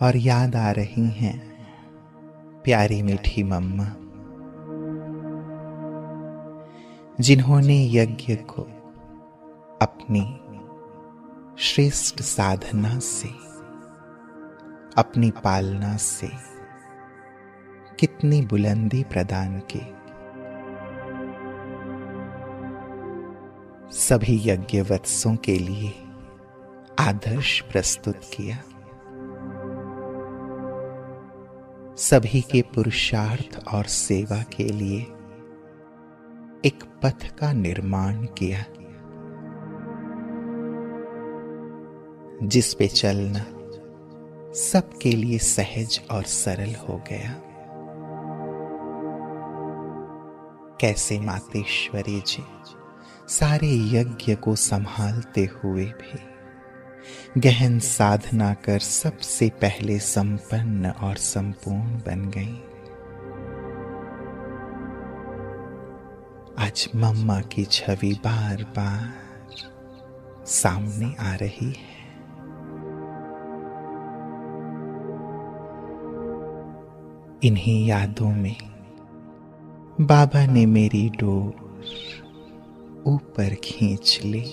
और याद आ रही हैं प्यारी मीठी मम्मा, जिन्होंने यज्ञ को अपनी श्रेष्ठ साधना से, अपनी पालना से कितनी बुलंदी प्रदान की। सभी यज्ञवत्सों के लिए आदर्श प्रस्तुत किया, सभी के पुरुषार्थ और सेवा के लिए एक पथ का निर्माण किया, जिस पे चलना सबके लिए सहज और सरल हो गया। कैसे मातेश्वरी जी सारे यज्ञ को संभालते हुए भी गहन साधना कर सबसे पहले संपन्न और संपूर्ण बन गई। आज मम्मा की छवि बार बार सामने आ रही है। इन्हीं यादों में बाबा ने मेरी डोर ऊपर खींच ली।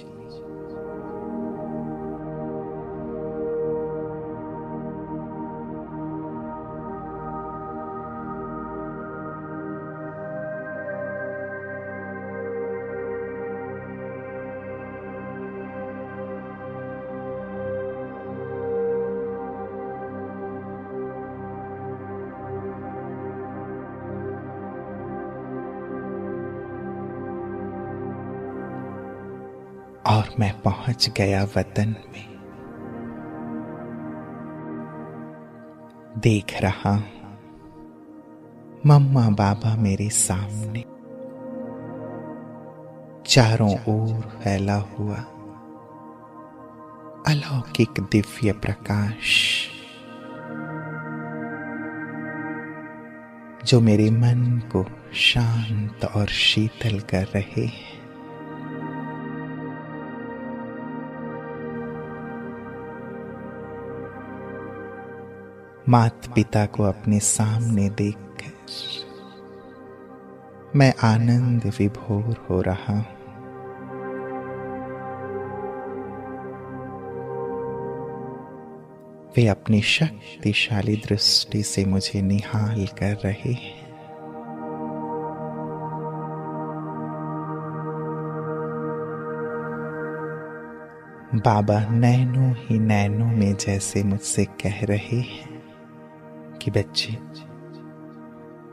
और मैं पहुंच गया वतन में। देख रहा हूं मम्मा बाबा मेरे सामने, चारों ओर फैला हुआ अलौकिक दिव्य प्रकाश, जो मेरे मन को शांत और शीतल कर रहे हैं। माता पिता को अपने सामने देखकर मैं आनंद विभोर हो रहा हूं। वे अपनी शक्तिशाली दृष्टि से मुझे निहाल कर रहे हैं। बाबा नैनों ही नैनों में जैसे मुझसे कह रहे हैं कि बच्चे,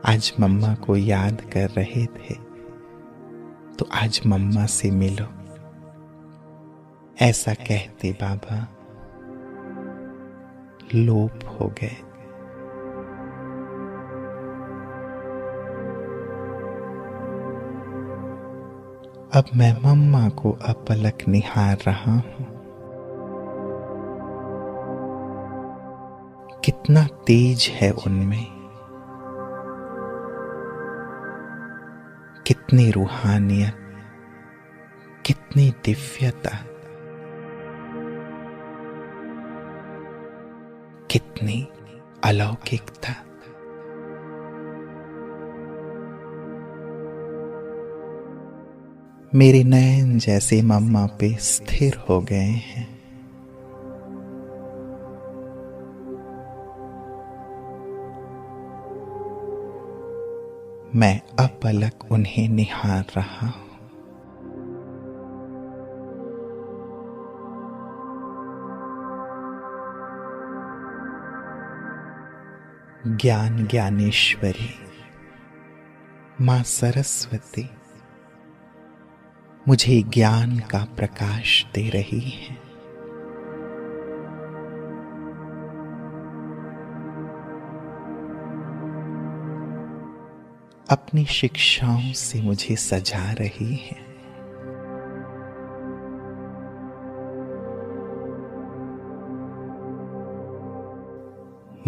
आज मम्मा को याद कर रहे थे तो आज मम्मा से मिलो। ऐसा कहते बाबा लोप हो गए। अब मैं मम्मा को अपलक निहार रहा हूं। कितना तेज है उनमें, कितनी रूहानियत, कितनी दिव्यता, कितनी अलौकिकता। मेरे नयन जैसे मम्मा पे स्थिर हो गए हैं। मैं अपलक उन्हें निहार रहा हूं। ज्ञान ज्ञानेश्वरी मां सरस्वती मुझे ज्ञान का प्रकाश दे रही है। अपनी शिक्षाओं से मुझे सजा रही है।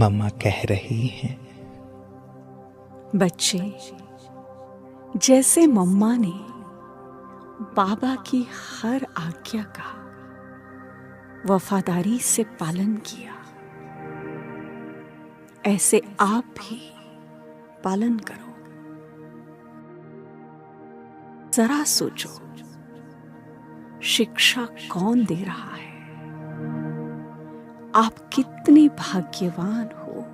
मम्मा कह रही हैं, बच्चे, जैसे मम्मा ने बाबा की हर आज्ञा का वफादारी से पालन किया, ऐसे आप भी पालन करो। जरा सोचो, शिक्षा कौन दे रहा है? आप कितने भाग्यवान हो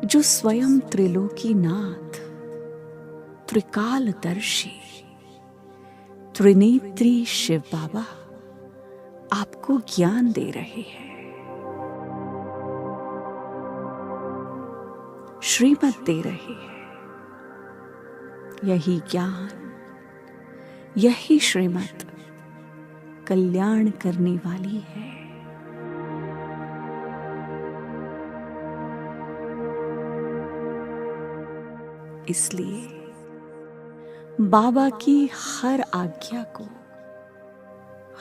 जो स्वयं त्रिलोकीनाथ, त्रिकालदर्शी, त्रिनेत्री शिव बाबा आपको ज्ञान दे रहे हैं, श्रीमत दे रहे हैं। यही ज्ञान, यही श्रीमत कल्याण करने वाली है। इसलिए बाबा की हर आज्ञा को,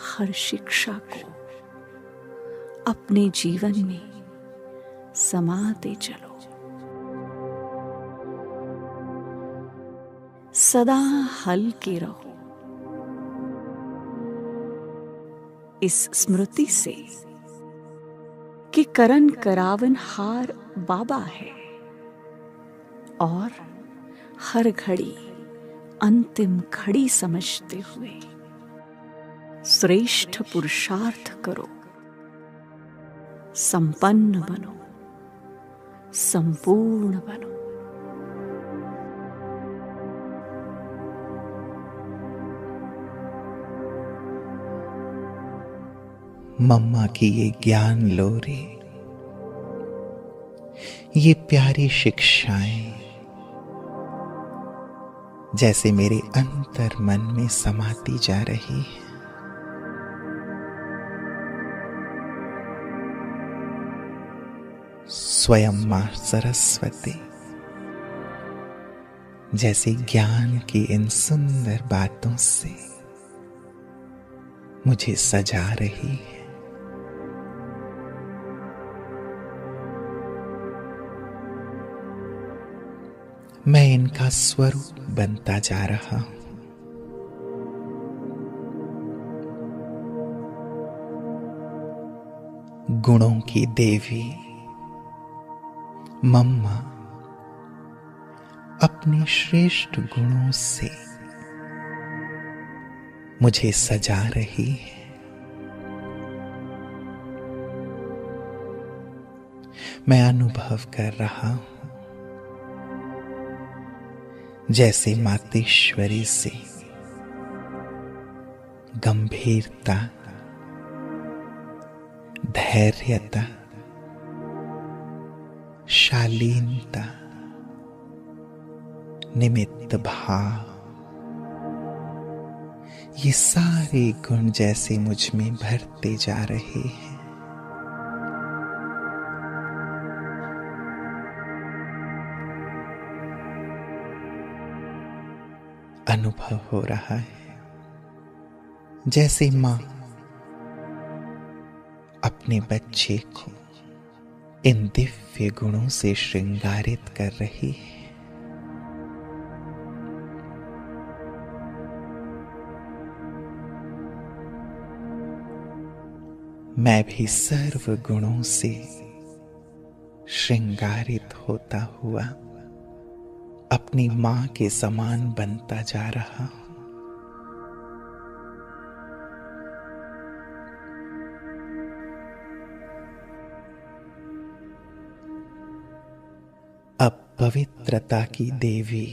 हर शिक्षा को अपने जीवन में समाते चलो। सदा हल्के रहो इस स्मृति से कि करन करावन हार बाबा है और हर घड़ी अंतिम घड़ी समझते हुए श्रेष्ठ पुरुषार्थ करो, संपन्न बनो, संपूर्ण बनो। मम्मा की ये ज्ञान लो रे, ये प्यारी शिक्षाएं जैसे मेरे अंतर मन में समाती जा रही है। स्वयं मां सरस्वती जैसे ज्ञान की इन सुंदर बातों से मुझे सजा रही है। मैं इनका स्वरूप बनता जा रहा हूं। गुणों की देवी मम्मा अपने श्रेष्ठ गुणों से मुझे सजा रही है। मैं अनुभव कर रहा हूं जैसे मातेश्वरी से गंभीरता, धैर्यता, शालीनता, निमित्त भाव, ये सारे गुण जैसे मुझ में भरते जा रहे हैं। अनुभव हो रहा है जैसे मां अपने बच्चे को इन दिव्य गुणों से श्रृंगारित कर रही है। मैं भी सर्व गुणों से श्रृंगारित होता हुआ अपनी मां के समान बनता जा रहा हूं। अब पवित्रता की देवी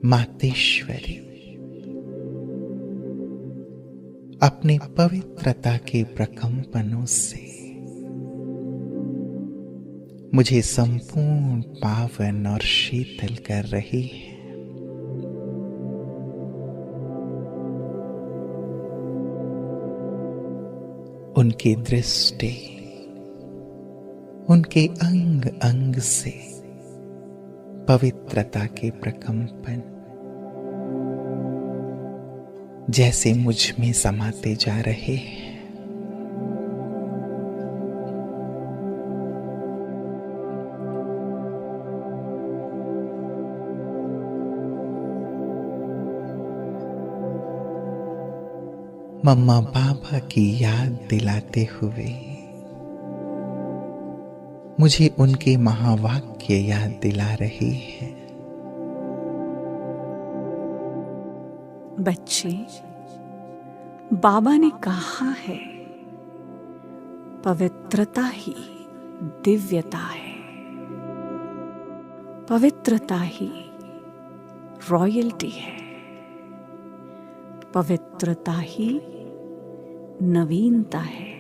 मातेश्वरी अपने पवित्रता के प्रकंपनों से मुझे संपूर्ण पावन और शीतल कर रही है। उनकी दृष्टि उनके अंग अंग से पवित्रता के प्रकंपन जैसे मुझ में समाते जा रहे हैं। मम्मा बाबा की याद दिलाते हुए मुझे उनके महावाक्य याद दिला रही है। बच्चे, बाबा ने कहा है, पवित्रता ही दिव्यता है, पवित्रता ही रॉयल्टी है, पवित्रता ही नवीनता है।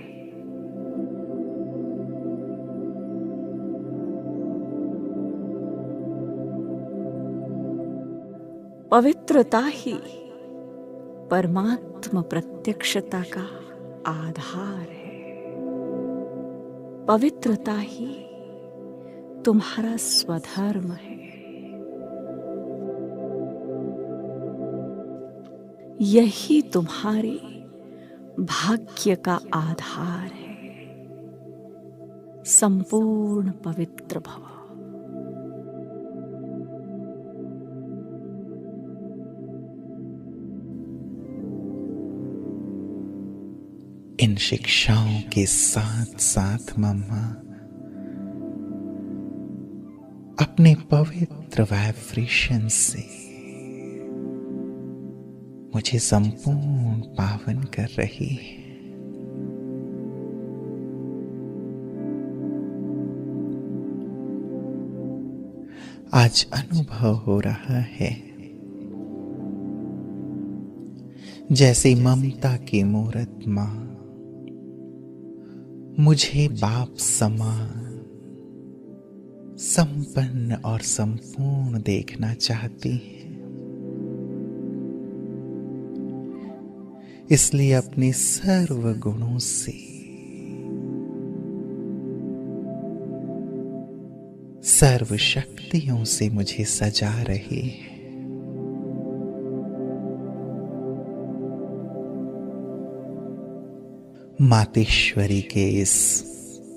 पवित्रता ही परमात्म प्रत्यक्षता का आधार है। पवित्रता ही तुम्हारा स्वधर्म है। यही तुम्हारे भाग्य का आधार है। संपूर्ण पवित्र भव। इन शिक्षाओं के साथ साथ मम्मा अपने पवित्र वाइब्रेशन से मुझे संपूर्ण पावन कर रही है। आज अनुभव हो रहा है जैसे ममता की मूरत माँ मुझे बाप समान संपन्न और संपूर्ण देखना चाहती है। इसलिए अपने सर्व गुणों से सर्व शक्तियों से मुझे सजा रही है। मातेश्वरी के इस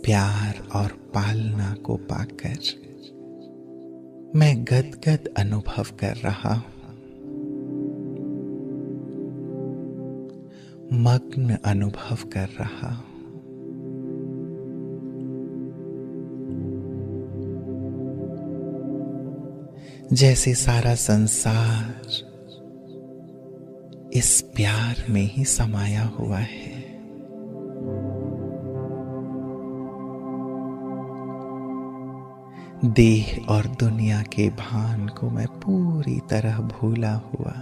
प्यार और पालना को पाकर मैं गदगद अनुभव कर रहा हूं, मग्न अनुभव कर रहा हूं। जैसे सारा संसार इस प्यार में ही समाया हुआ है। देह और दुनिया के भान को मैं पूरी तरह भूला हुआ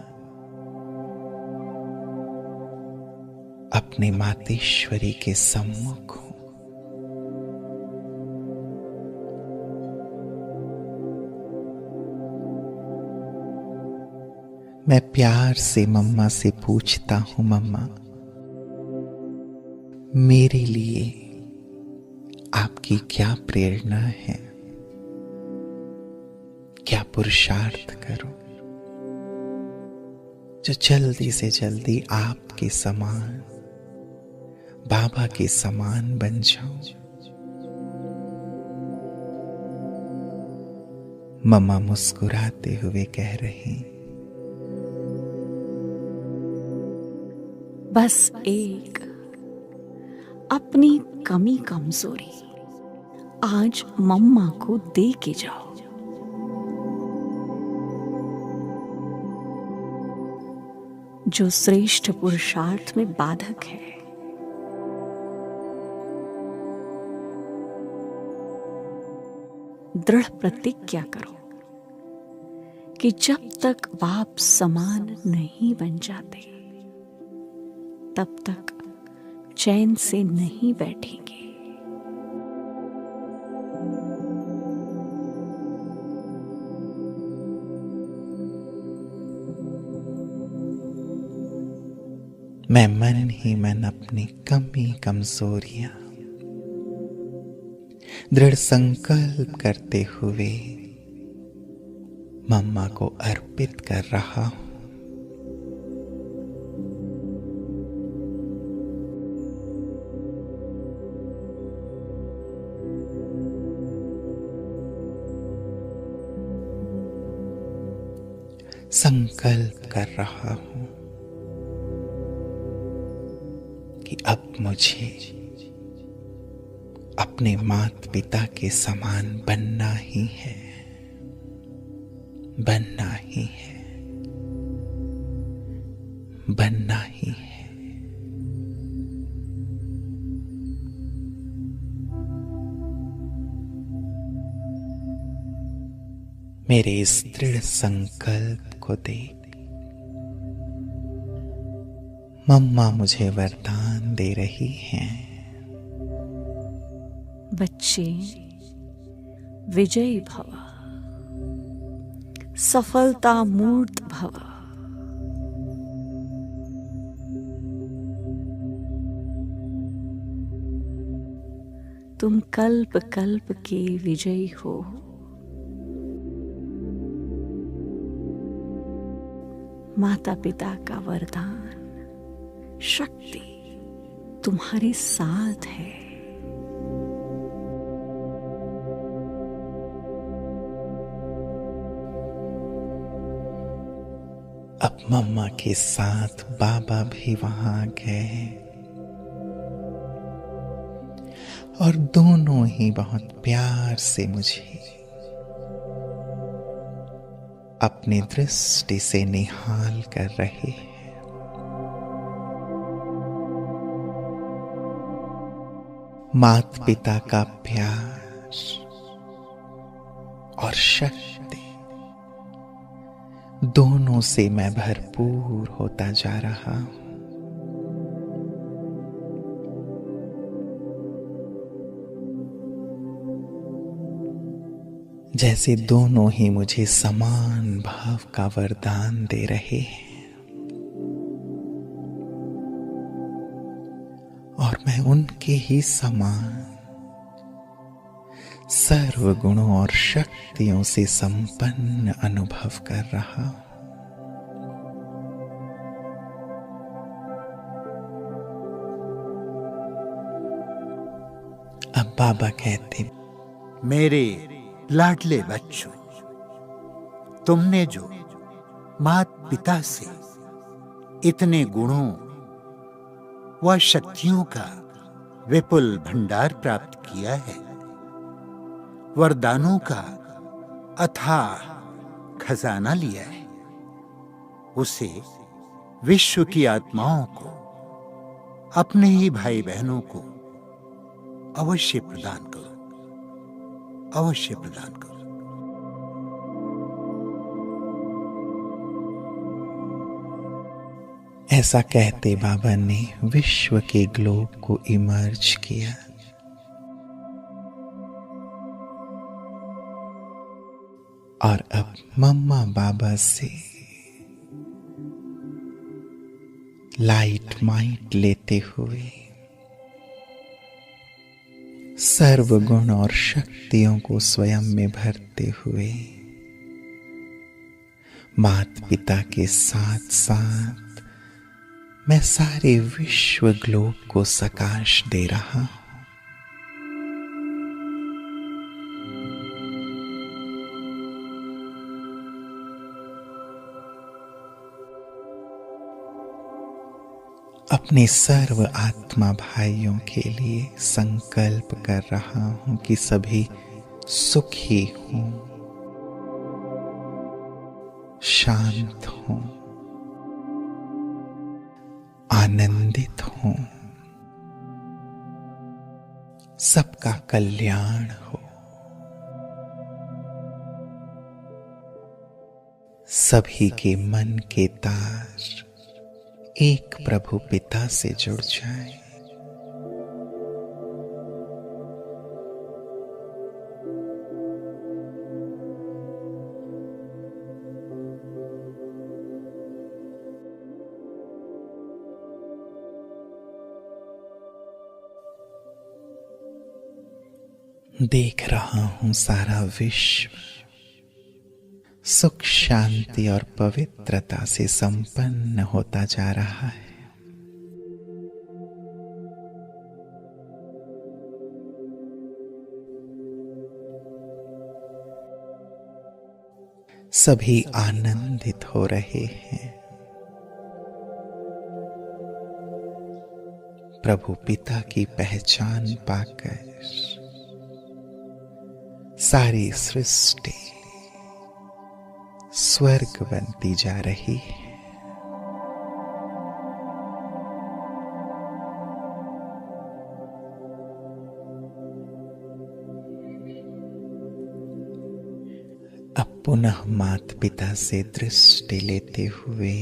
अपने मातेश्वरी के सम्मुख हूं। मैं प्यार से मम्मा से पूछता हूं, मम्मा मेरे लिए आपकी क्या प्रेरणा है? क्या पुरुषार्थ करूं जो जल्दी से जल्दी आपके समान, बाबा के समान बन जाऊं? मम्मा मुस्कुराते हुए कह रही, बस एक अपनी कमी कमजोरी आज मम्मा को दे के जाओ। जो श्रेष्ठ पुरुषार्थ में बाधक है। दृढ़ प्रतिज्ञा करो कि जब तक बाप समान नहीं बन जाते तब तक चैन से नहीं बैठेंगे। मैं मन ही मन अपनी कमी कमजोरियां दृढ़ संकल्प करते हुए मम्मा को अर्पित कर रहा हूं। संकल्प कर रहा हूं कि अब मुझे अपने माता पिता के समान बनना ही है, बनना ही है, बनना ही है। मेरे इस दृढ़ संकल्प को देख मम्मा मुझे वरदान दे रही हैं। बच्चे, विजयी भव, सफलता मूर्त भव। तुम कल्प कल्प के विजयी हो। माता पिता का वरदान, शक्ति तुम्हारे साथ है। अब मम्मा के साथ बाबा भी वहां गए और दोनों ही बहुत प्यार से मुझे अपनी दृष्टि से निहाल कर रहे हैं। माता पिता का प्यार और शक्ति दोनों से मैं भरपूर होता जा रहा हूं। जैसे दोनों ही मुझे समान भाव का वरदान दे रहे हैं और मैं उनके ही समान सर्व गुणों और शक्तियों से संपन्न अनुभव कर रहा हूं। अब बाबा कहते, मेरे लाडले बच्चों, तुमने जो माता पिता से इतने गुणों व शक्तियों का विपुल भंडार प्राप्त किया है, वरदानों का अथाह खजाना लिया है, उसे विश्व की आत्माओं को, अपने ही भाई बहनों को अवश्य प्रदान करो, अवश्य प्रदान करो। ऐसा कहते बाबा ने विश्व के ग्लोब को इमर्ज किया। और अब मम्मा बाबा से लाइट माइट लेते हुए सर्व गुण और शक्तियों को स्वयं में भरते हुए माता पिता के साथ साथ मैं सारे विश्व ग्लोब को सकाश दे रहा हूं। अपने सर्व आत्मा भाइयों के लिए संकल्प कर रहा हूं कि सभी सुखी हों, शांत हों, आनंदित हों, सबका कल्याण हो, सभी के मन के तार एक प्रभु पिता से जुड़ जाए। देख रहा हूं सारा विश्व सुख शांति और पवित्रता से संपन्न होता जा रहा है। सभी आनंदित हो रहे हैं, प्रभु पिता की पहचान पाकर सारी सृष्टि स्वर्ग बनती जा रही है। अब पुनः माता पिता से दृष्टि लेते हुए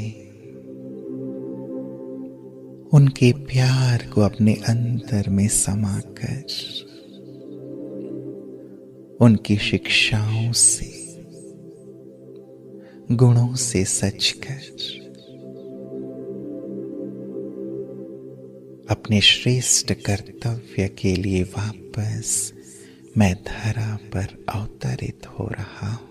उनके प्यार को अपने अंतर में समाकर उनकी शिक्षाओं से, गुणों से सचकर अपने श्रेष्ठ कर्तव्य के लिए वापस मैं धरा पर अवतरित हो रहा हूं।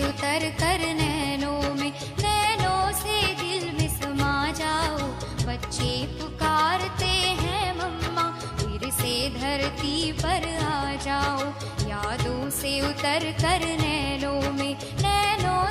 उतर कर नैनों से दिल में समा जाओ। बच्चे पुकारते हैं मम्मा, फिर से धरती पर आ जाओ। यादों से उतर कर नैनों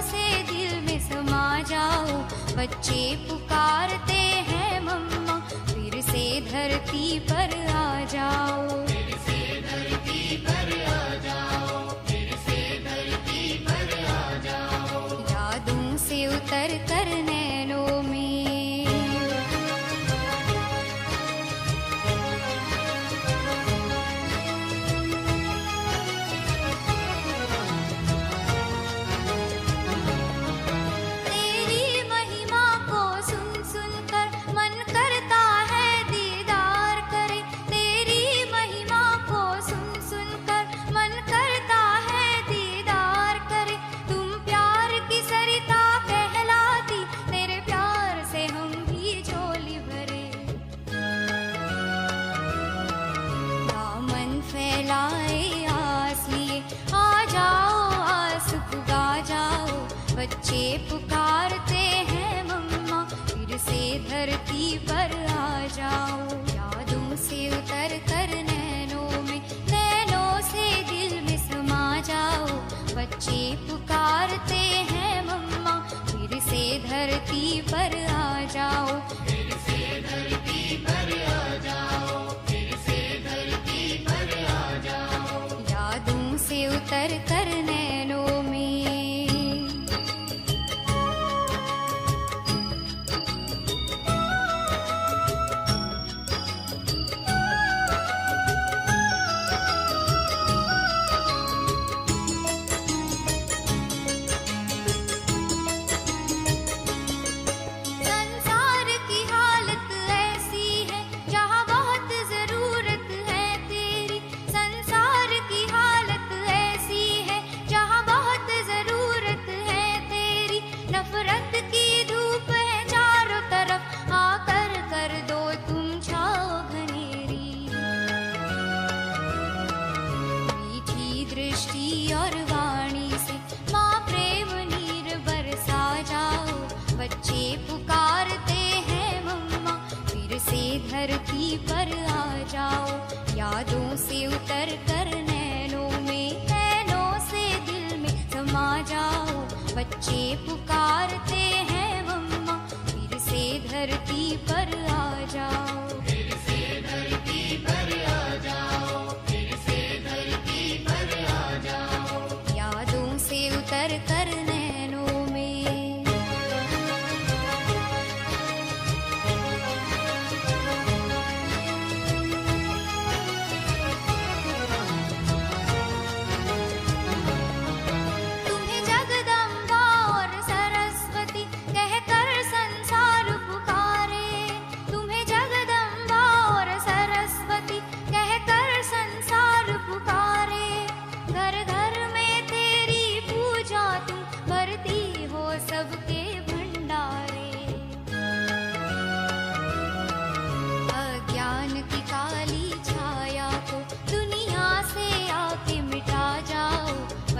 से दिल में समा जाओ। बच्चे पुकारते हैं मम्मा, फिर से धरती पर आ जाओ। फिर से धरती पर आ जाओ। फिर से धरती पर आ जाओ। यादों से उतर कर नैनों में। तेरी महिमा को सुन सुन कर मन करता है दीदार करे। तेरी महिमा को सुन सुन कर मन करता है दीदार करे। तुम प्यार की सरिता कहलाती, तेरे प्यार से हम भी झोली भरे। दामन फैलाए आस लिए, आ जाओ आस पुगा जाओ। बच्चे पुकारते हैं मम्मा, फिर से धरती पर आ जाओ। यादों से उतर कर नैनों से दिल में समा जाओ। बच्चे पुकारते हैं मम्मा, फिर से धरती पर आ जाओ। फिर से धरती पर आ जाओ। फिर से धरती पर आ जाओ। यादों से उतर कर नैनों में। संसार की हालत ऐसी है जहाँ बहुत जरूरत है तेरी। संसार की हालत ऐसी है जहाँ बहुत जरूरत है तेरी। नफरत की धूप है चारों तरफ, आकर कर दो तुम छाओ घनेरी। मीठी दृष्टि और वाणी से माँ प्रेम नीर बरसा जाओ। बच्चे पुकारते हैं मम्मा, फिर से धरती पर आ जाओ। यादों से उतर कर नैनों से दिल में समा जाओ। बच्चे पुकारते हैं मम्मा, फिर से धरती पर आ जाओ। फिर से धरती पर आ जाओ। फिर से धरती पर आ जाओ। यादों से उतर कर नैनों में। तुम्हें जगदम्बा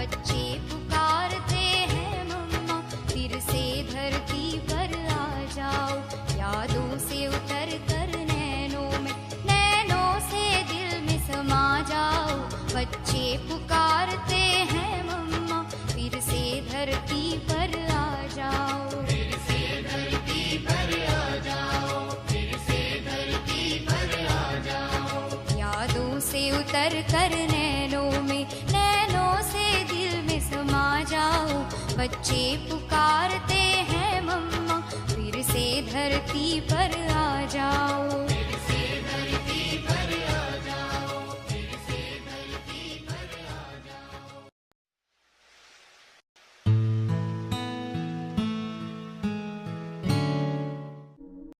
बच्चे पुकारते हैं मम्मा, फिर से धरती पर आ जाओ। यादों से उतर कर नैनों से दिल में समा जाओ। बच्चे पुकारते हैं मम्मा, फिर से धरती पर आ जाओ। फिर से धरती पर आ जाओ, फिर से धरती पर आ जाओ। यादों से उतर कर नैनों से दिल में समा जाओ। बच्चे पुकारते हैं मम्मा, फिर से धरती पर आ जाओ।